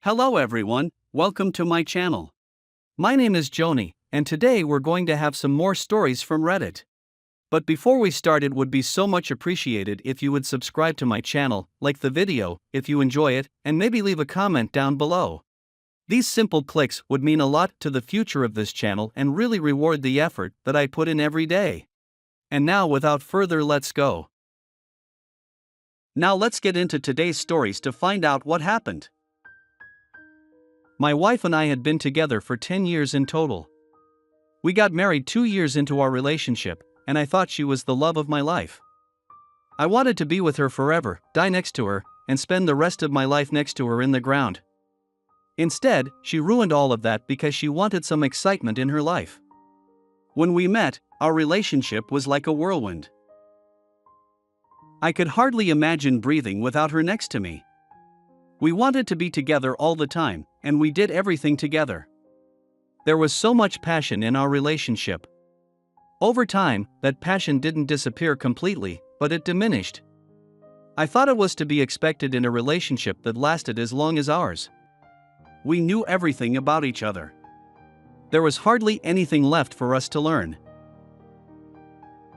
Hello everyone, welcome to my channel. My name is Xony, and today we're going to have some more stories from Reddit. But before we start, it would be so much appreciated if you would subscribe to my channel, like the video if you enjoy it, and maybe leave a comment down below. These simple clicks would mean a lot to the future of this channel and really reward the effort that I put in every day. And now without further, let's go. Now let's get into today's stories to find out what happened. My wife and I had been together for 10 years in total. We got married 2 years into our relationship, and I thought she was the love of my life. I wanted to be with her forever, die next to her, and spend the rest of my life next to her in the ground. Instead, she ruined all of that because she wanted some excitement in her life. When we met, our relationship was like a whirlwind. I could hardly imagine breathing without her next to me. We wanted to be together all the time, and we did everything together. There was so much passion in our relationship. Over time, that passion didn't disappear completely, but it diminished. I thought it was to be expected in a relationship that lasted as long as ours. We knew everything about each other. There was hardly anything left for us to learn.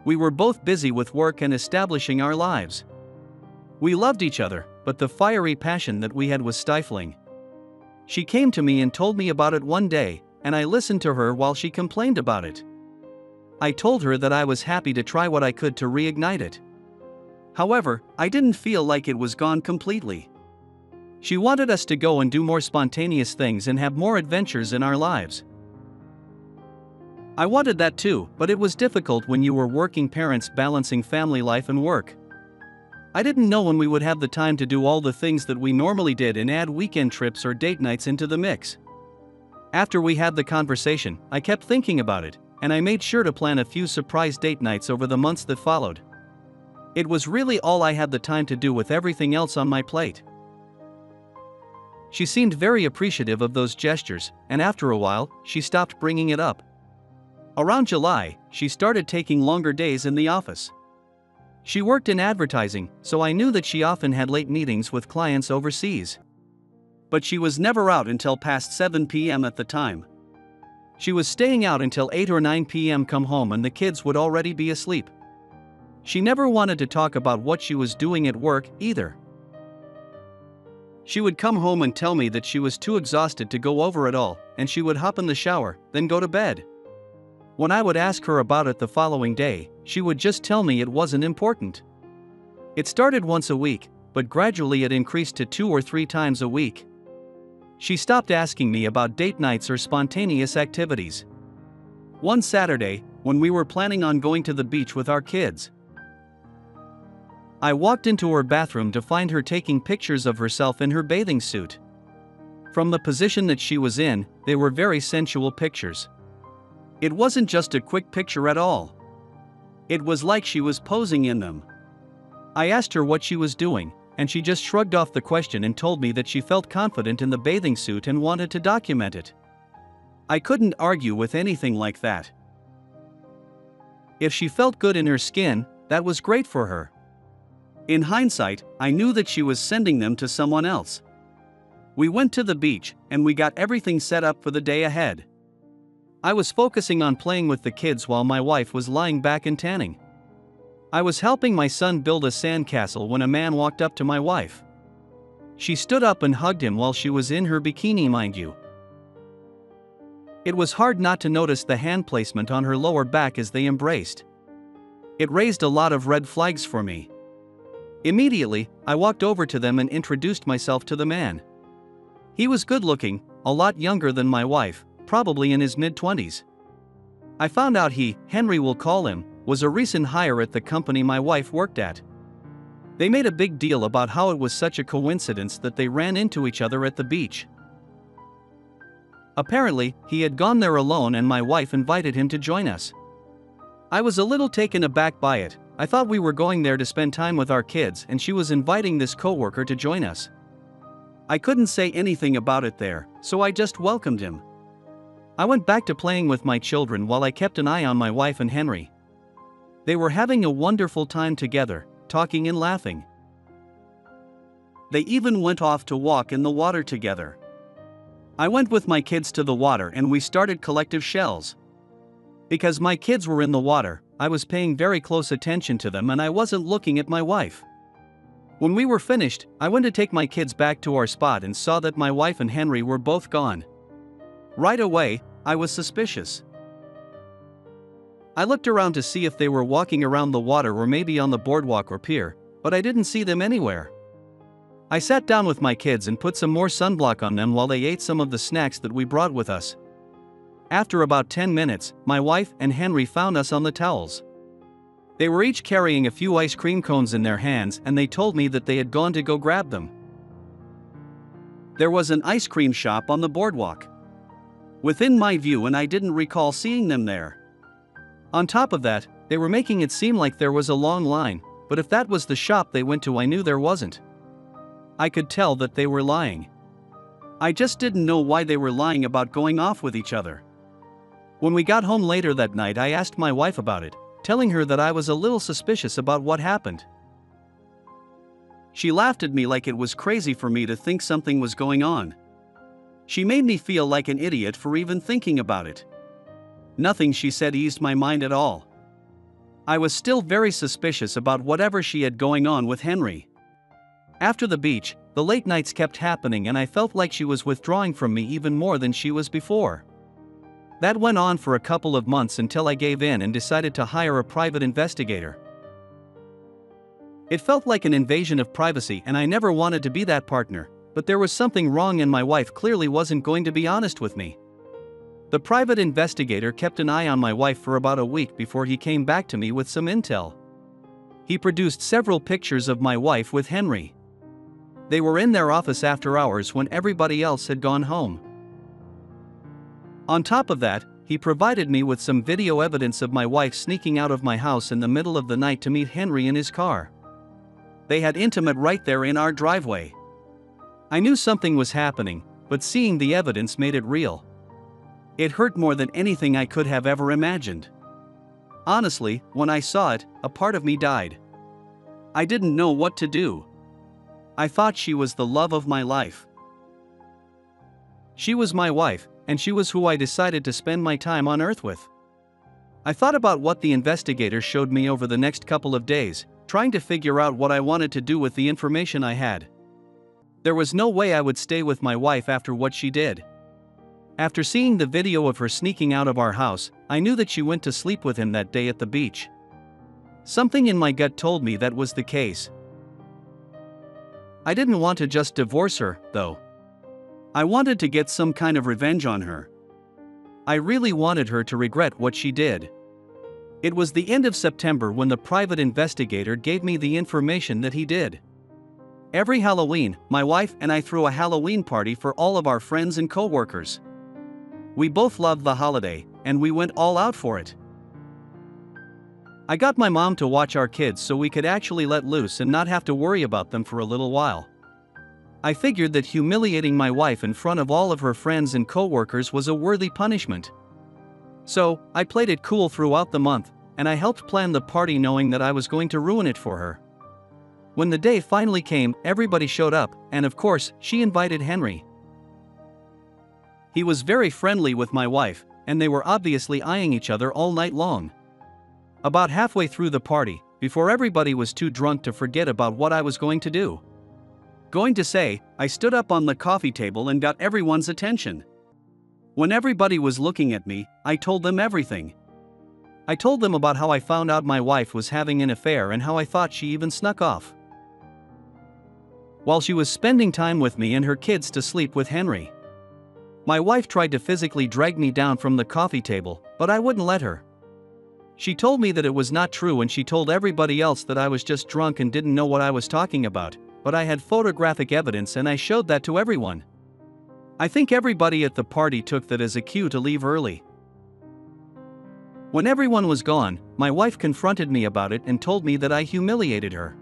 We were both busy with work and establishing our lives. We loved each other, but the fiery passion that we had was stifling. She came to me and told me about it one day, and I listened to her while she complained about it. I told her that I was happy to try what I could to reignite it. However, I didn't feel like it was gone completely. She wanted us to go and do more spontaneous things and have more adventures in our lives. I wanted that too, but it was difficult when you were working parents balancing family life and work. I didn't know when we would have the time to do all the things that we normally did and add weekend trips or date nights into the mix. After we had the conversation, I kept thinking about it, and I made sure to plan a few surprise date nights over the months that followed. It was really all I had the time to do with everything else on my plate. She seemed very appreciative of those gestures, and after a while, she stopped bringing it up. Around July, she started taking longer days in the office. She worked in advertising, so I knew that she often had late meetings with clients overseas. But she was never out until past 7 p.m. at the time. She was staying out until 8 or 9 p.m. come home and the kids would already be asleep. She never wanted to talk about what she was doing at work, either. She would come home and tell me that she was too exhausted to go over it all, and she would hop in the shower, then go to bed. When I would ask her about it the following day, she would just tell me it wasn't important. It started once a week, but gradually it increased to 2 or 3 times a week. She stopped asking me about date nights or spontaneous activities. One Saturday, when we were planning on going to the beach with our kids, I walked into her bathroom to find her taking pictures of herself in her bathing suit. From the position that she was in, they were very sensual pictures. It wasn't just a quick picture at all. It was like she was posing in them. I asked her what she was doing, and she just shrugged off the question and told me that she felt confident in the bathing suit and wanted to document it. I couldn't argue with anything like that. If she felt good in her skin, that was great for her. In hindsight, I knew that she was sending them to someone else. We went to the beach, and we got everything set up for the day ahead. I was focusing on playing with the kids while my wife was lying back and tanning. I was helping my son build a sandcastle when a man walked up to my wife. She stood up and hugged him while she was in her bikini, mind you. It was hard not to notice the hand placement on her lower back as they embraced. It raised a lot of red flags for me. Immediately, I walked over to them and introduced myself to the man. He was good-looking, a lot younger than my wife, probably in his mid-20s. I found out he, Henry we'll call him, was a recent hire at the company my wife worked at. They made a big deal about how it was such a coincidence that they ran into each other at the beach. Apparently, he had gone there alone and my wife invited him to join us. I was a little taken aback by it. I thought we were going there to spend time with our kids and she was inviting this coworker to join us. I couldn't say anything about it there, so I just welcomed him. I went back to playing with my children while I kept an eye on my wife and Henry. They were having a wonderful time together, talking and laughing. They even went off to walk in the water together. I went with my kids to the water and we started collective shells. Because my kids were in the water, I was paying very close attention to them and I wasn't looking at my wife. When we were finished, I went to take my kids back to our spot and saw that my wife and Henry were both gone. Right away, I was suspicious. I looked around to see if they were walking around the water or maybe on the boardwalk or pier, but I didn't see them anywhere. I sat down with my kids and put some more sunblock on them while they ate some of the snacks that we brought with us. After about 10 minutes, my wife and Henry found us on the towels. They were each carrying a few ice cream cones in their hands and they told me that they had gone to go grab them. There was an ice cream shop on the boardwalk within my view and I didn't recall seeing them there. On top of that, they were making it seem like there was a long line, but if that was the shop they went to, I knew there wasn't. I could tell that they were lying. I just didn't know why they were lying about going off with each other. When we got home later that night, I asked my wife about it, telling her that I was a little suspicious about what happened. She laughed at me like it was crazy for me to think something was going on. She made me feel like an idiot for even thinking about it. Nothing she said eased my mind at all. I was still very suspicious about whatever she had going on with Henry. After the beach, the late nights kept happening and I felt like she was withdrawing from me even more than she was before. That went on for a couple of months until I gave in and decided to hire a private investigator. It felt like an invasion of privacy and I never wanted to be that partner, but there was something wrong and my wife clearly wasn't going to be honest with me. The private investigator kept an eye on my wife for about a week before he came back to me with some intel. He produced several pictures of my wife with Henry. They were in their office after hours when everybody else had gone home. On top of that, he provided me with some video evidence of my wife sneaking out of my house in the middle of the night to meet Henry in his car. They had intimate right there in our driveway. I knew something was happening, but seeing the evidence made it real. It hurt more than anything I could have ever imagined. Honestly, when I saw it, a part of me died. I didn't know what to do. I thought she was the love of my life. She was my wife, and she was who I decided to spend my time on earth with. I thought about what the investigator showed me over the next couple of days, trying to figure out what I wanted to do with the information I had. There was no way I would stay with my wife after what she did. After seeing the video of her sneaking out of our house, I knew that she went to sleep with him that day at the beach. Something in my gut told me that was the case. I didn't want to just divorce her, though. I wanted to get some kind of revenge on her. I really wanted her to regret what she did. It was the end of September when the private investigator gave me the information that he did. Every Halloween, my wife and I threw a Halloween party for all of our friends and co-workers. We both loved the holiday, and we went all out for it. I got my mom to watch our kids so we could actually let loose and not have to worry about them for a little while. I figured that humiliating my wife in front of all of her friends and co-workers was a worthy punishment. So, I played it cool throughout the month, and I helped plan the party knowing that I was going to ruin it for her. When the day finally came, everybody showed up, and of course, she invited Henry. He was very friendly with my wife, and they were obviously eyeing each other all night long. About halfway through the party, before everybody was too drunk to forget about what I was going to do. I stood up on the coffee table and got everyone's attention. When everybody was looking at me, I told them everything. I told them about how I found out my wife was having an affair and how I thought she even snuck off while she was spending time with me and her kids to sleep with Henry. My wife tried to physically drag me down from the coffee table, but I wouldn't let her. She told me that it was not true and she told everybody else that I was just drunk and didn't know what I was talking about, but I had photographic evidence and I showed that to everyone. I think everybody at the party took that as a cue to leave early. When everyone was gone, my wife confronted me about it and told me that I humiliated her.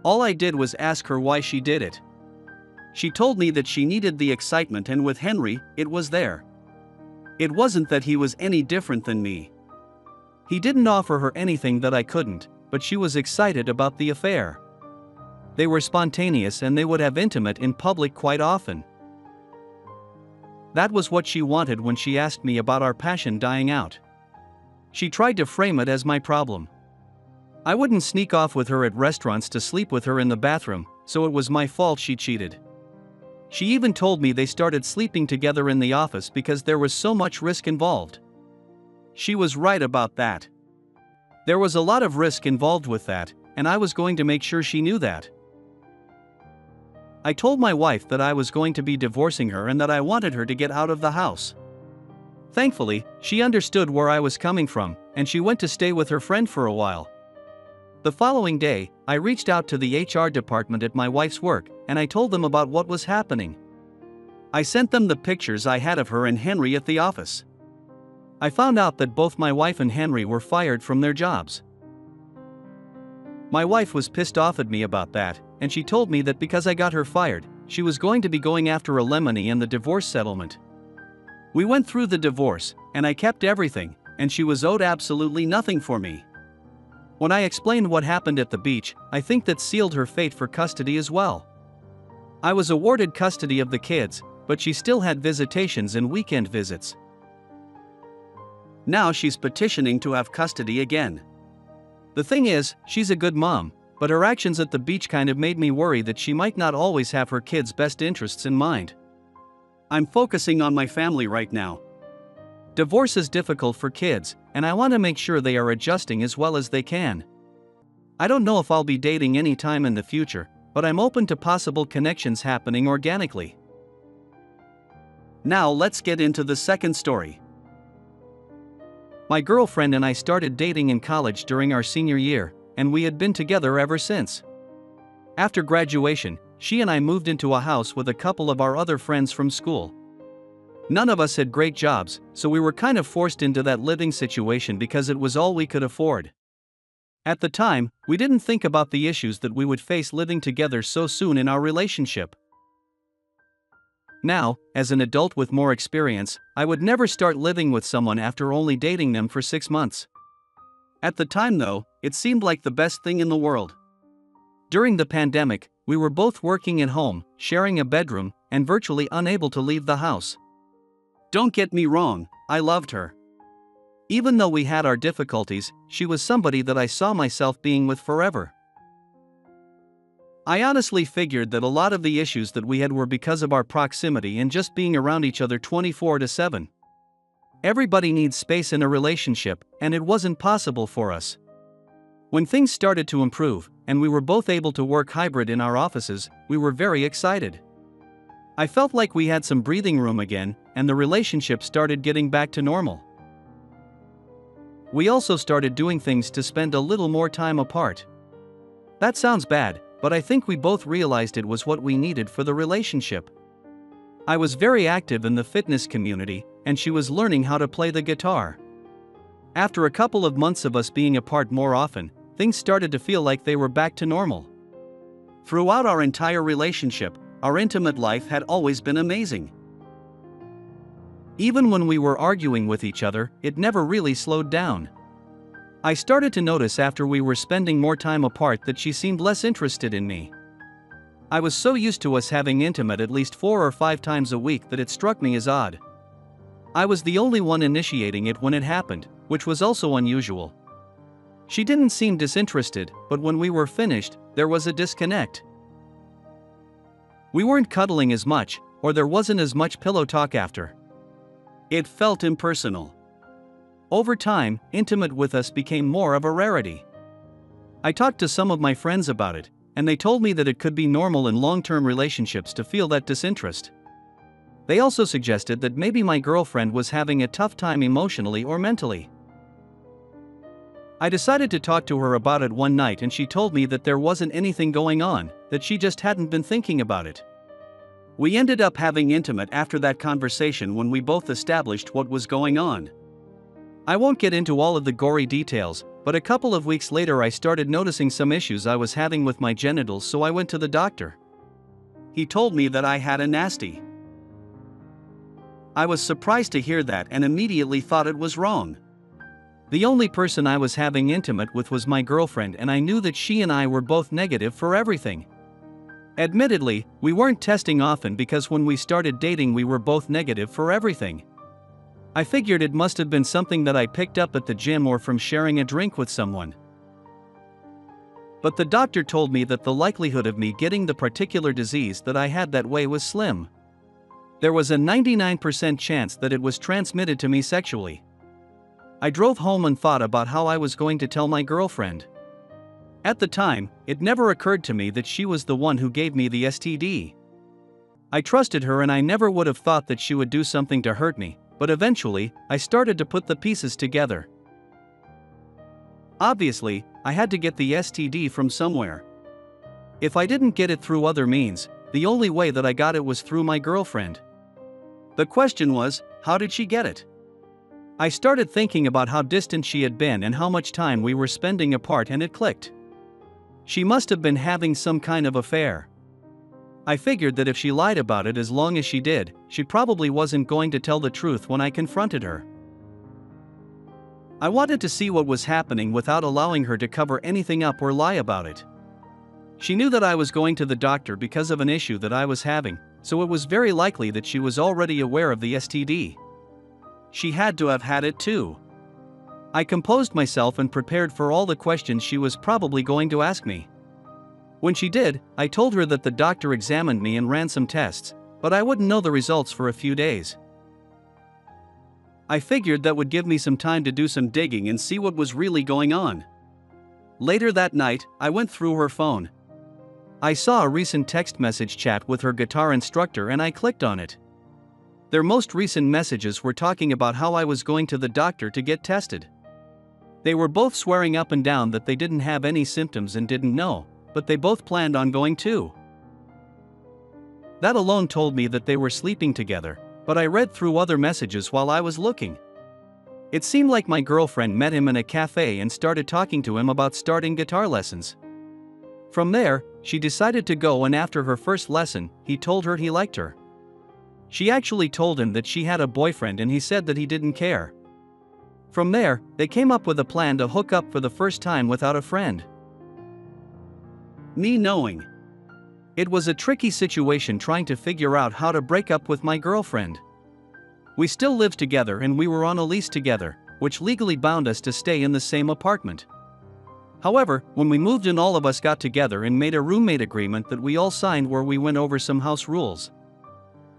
All I did was ask her why she did it. She told me that she needed the excitement and with Henry, it was there. It wasn't that he was any different than me. He didn't offer her anything that I couldn't, but she was excited about the affair. They were spontaneous and they would have intimate in public quite often. That was what she wanted when she asked me about our passion dying out. She tried to frame it as my problem. I wouldn't sneak off with her at restaurants to sleep with her in the bathroom, so it was my fault she cheated. She even told me they started sleeping together in the office because there was so much risk involved. She was right about that. There was a lot of risk involved with that, and I was going to make sure she knew that. I told my wife that I was going to be divorcing her and that I wanted her to get out of the house. Thankfully, she understood where I was coming from, and she went to stay with her friend for a while. The following day, I reached out to the HR department at my wife's work, and I told them about what was happening. I sent them the pictures I had of her and Henry at the office. I found out that both my wife and Henry were fired from their jobs. My wife was pissed off at me about that, and she told me that because I got her fired, she was going to be going after Alimony and the divorce settlement. We went through the divorce, and I kept everything, and she was owed absolutely nothing for me. When I explained what happened at the beach, I think that sealed her fate for custody as well. I was awarded custody of the kids, but she still had visitations and weekend visits. Now she's petitioning to have custody again. The thing is, she's a good mom, but her actions at the beach kind of made me worry that she might not always have her kids' best interests in mind. I'm focusing on my family right now. Divorce is difficult for kids, and I want to make sure they are adjusting as well as they can. I don't know if I'll be dating any time in the future, but I'm open to possible connections happening organically. Now let's get into the second story. My girlfriend and I started dating in college during our senior year, and we had been together ever since. After graduation, she and I moved into a house with a couple of our other friends from school. None of us had great jobs, so we were kind of forced into that living situation because it was all we could afford. At the time, we didn't think about the issues that we would face living together so soon in our relationship. Now, as an adult with more experience, I would never start living with someone after only dating them for 6 months. At the time though, it seemed like the best thing in the world. During the pandemic, we were both working at home, sharing a bedroom, and virtually unable to leave the house. Don't get me wrong, I loved her. Even though we had our difficulties, she was somebody that I saw myself being with forever. I honestly figured that a lot of the issues that we had were because of our proximity and just being around each other 24/7. Everybody needs space in a relationship, and it wasn't possible for us. When things started to improve, and we were both able to work hybrid in our offices, we were very excited. I felt like we had some breathing room again, and the relationship started getting back to normal. We also started doing things to spend a little more time apart. That sounds bad, but I think we both realized it was what we needed for the relationship. I was very active in the fitness community, and she was learning how to play the guitar. After a couple of months of us being apart more often, things started to feel like they were back to normal. Throughout our entire relationship, our intimate life had always been amazing. Even when we were arguing with each other, it never really slowed down. I started to notice after we were spending more time apart that she seemed less interested in me. I was so used to us having intimate at least 4 or 5 times a week that it struck me as odd. I was the only one initiating it when it happened, which was also unusual. She didn't seem disinterested, but when we were finished, there was a disconnect. We weren't cuddling as much, or there wasn't as much pillow talk after. It felt impersonal. Over time, intimate with us became more of a rarity. I talked to some of my friends about it, and they told me that it could be normal in long-term relationships to feel that disinterest. They also suggested that maybe my girlfriend was having a tough time emotionally or mentally. I decided to talk to her about it one night, and she told me that there wasn't anything going on, that she just hadn't been thinking about it. We ended up having intimate after that conversation when we both established what was going on. I won't get into all of the gory details, but a couple of weeks later I started noticing some issues I was having with my genitals, so I went to the doctor. He told me that I had a nasty. I was surprised to hear that and immediately thought it was wrong. The only person I was having intimate with was my girlfriend, and I knew that she and I were both negative for everything. Admittedly, we weren't testing often because when we started dating we were both negative for everything. I figured it must have been something that I picked up at the gym or from sharing a drink with someone. But the doctor told me that the likelihood of me getting the particular disease that I had that way was slim. There was a 99% chance that it was transmitted to me sexually. I drove home and thought about how I was going to tell my girlfriend. At the time, it never occurred to me that she was the one who gave me the STD. I trusted her and I never would have thought that she would do something to hurt me, but eventually, I started to put the pieces together. Obviously, I had to get the STD from somewhere. If I didn't get it through other means, the only way that I got it was through my girlfriend. The question was, how did she get it? I started thinking about how distant she had been and how much time we were spending apart, and it clicked. She must have been having some kind of affair. I figured that if she lied about it as long as she did, she probably wasn't going to tell the truth when I confronted her. I wanted to see what was happening without allowing her to cover anything up or lie about it. She knew that I was going to the doctor because of an issue that I was having, so it was very likely that she was already aware of the STD. She had to have had it too. I composed myself and prepared for all the questions she was probably going to ask me. When she did, I told her that the doctor examined me and ran some tests, but I wouldn't know the results for a few days. I figured that would give me some time to do some digging and see what was really going on. Later that night, I went through her phone. I saw a recent text message chat with her guitar instructor and I clicked on it. Their most recent messages were talking about how I was going to the doctor to get tested. They were both swearing up and down that they didn't have any symptoms and didn't know, but they both planned on going too. That alone told me that they were sleeping together, but I read through other messages while I was looking. It seemed like my girlfriend met him in a cafe and started talking to him about starting guitar lessons. From there, she decided to go, and after her first lesson, he told her he liked her. She actually told him that she had a boyfriend and he said that he didn't care. From there, they came up with a plan to hook up for the first time without a friend. Me knowing. It was a tricky situation trying to figure out how to break up with my girlfriend. We still lived together and we were on a lease together, which legally bound us to stay in the same apartment. However, when we moved in, all of us got together and made a roommate agreement that we all signed where we went over some house rules.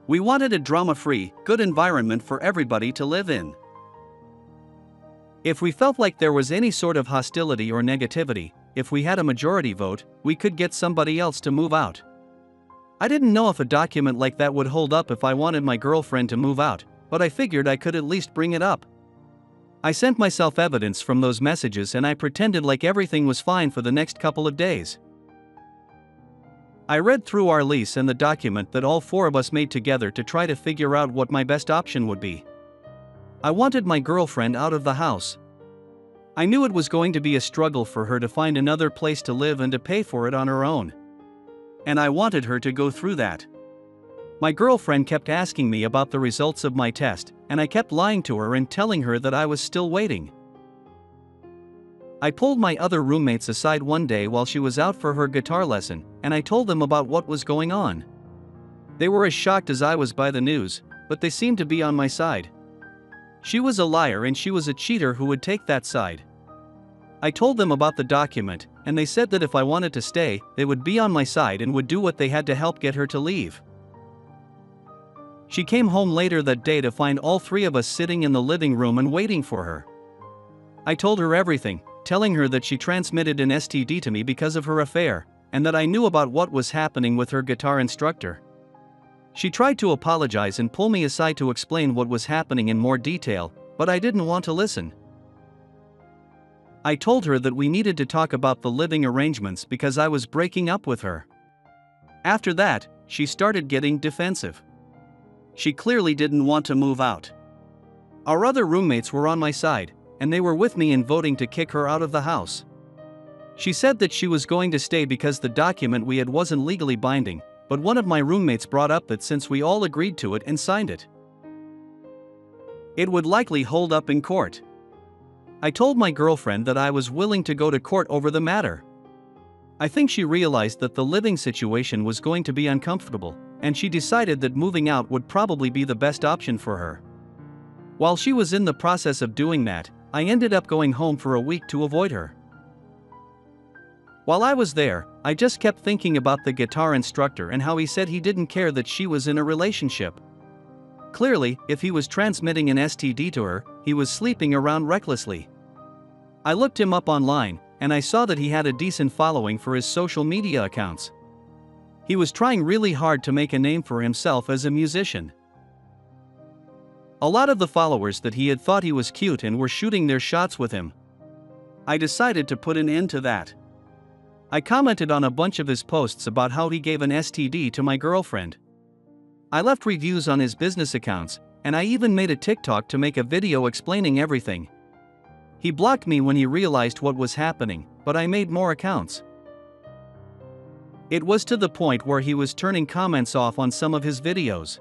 We wanted a drama-free, good environment for everybody to live in. If we felt like there was any sort of hostility or negativity, if we had a majority vote, we could get somebody else to move out. I didn't know if a document like that would hold up if I wanted my girlfriend to move out, but I figured I could at least bring it up. I sent myself evidence from those messages and I pretended like everything was fine for the next couple of days. I read through our lease and the document that all four of us made together to try to figure out what my best option would be. I wanted my girlfriend out of the house. I knew it was going to be a struggle for her to find another place to live and to pay for it on her own. And I wanted her to go through that. My girlfriend kept asking me about the results of my test, and I kept lying to her and telling her that I was still waiting. I pulled my other roommates aside one day while she was out for her guitar lesson, and I told them about what was going on. They were as shocked as I was by the news, but they seemed to be on my side. She was a liar and she was a cheater who would take that side. I told them about the document, and they said that if I wanted to stay, they would be on my side and would do what they had to help get her to leave. She came home later that day to find all three of us sitting in the living room and waiting for her. I told her everything, telling her that she transmitted an STD to me because of her affair, and that I knew about what was happening with her guitar instructor. She tried to apologize and pull me aside to explain what was happening in more detail, but I didn't want to listen. I told her that we needed to talk about the living arrangements because I was breaking up with her. After that, she started getting defensive. She clearly didn't want to move out. Our other roommates were on my side, and they were with me in voting to kick her out of the house. She said that she was going to stay because the document we had wasn't legally binding, but one of my roommates brought up that since we all agreed to it and signed it, it would likely hold up in court. I told my girlfriend that I was willing to go to court over the matter. I think she realized that the living situation was going to be uncomfortable, and she decided that moving out would probably be the best option for her. While she was in the process of doing that, I ended up going home for a week to avoid her. While I was there, I just kept thinking about the guitar instructor and how he said he didn't care that she was in a relationship. Clearly, if he was transmitting an STD to her, he was sleeping around recklessly. I looked him up online, and I saw that he had a decent following for his social media accounts. He was trying really hard to make a name for himself as a musician. A lot of the followers that he had thought he was cute and were shooting their shots with him. I decided to put an end to that. I commented on a bunch of his posts about how he gave an STD to my girlfriend. I left reviews on his business accounts, and I even made a TikTok to make a video explaining everything. He blocked me when he realized what was happening, but I made more accounts. It was to the point where he was turning comments off on some of his videos.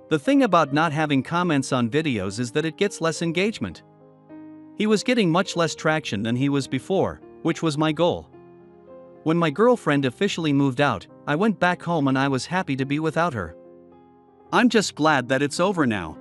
The thing about not having comments on videos is that it gets less engagement. He was getting much less traction than he was before, which was my goal. When my girlfriend officially moved out, I went back home and I was happy to be without her. I'm just glad that it's over now.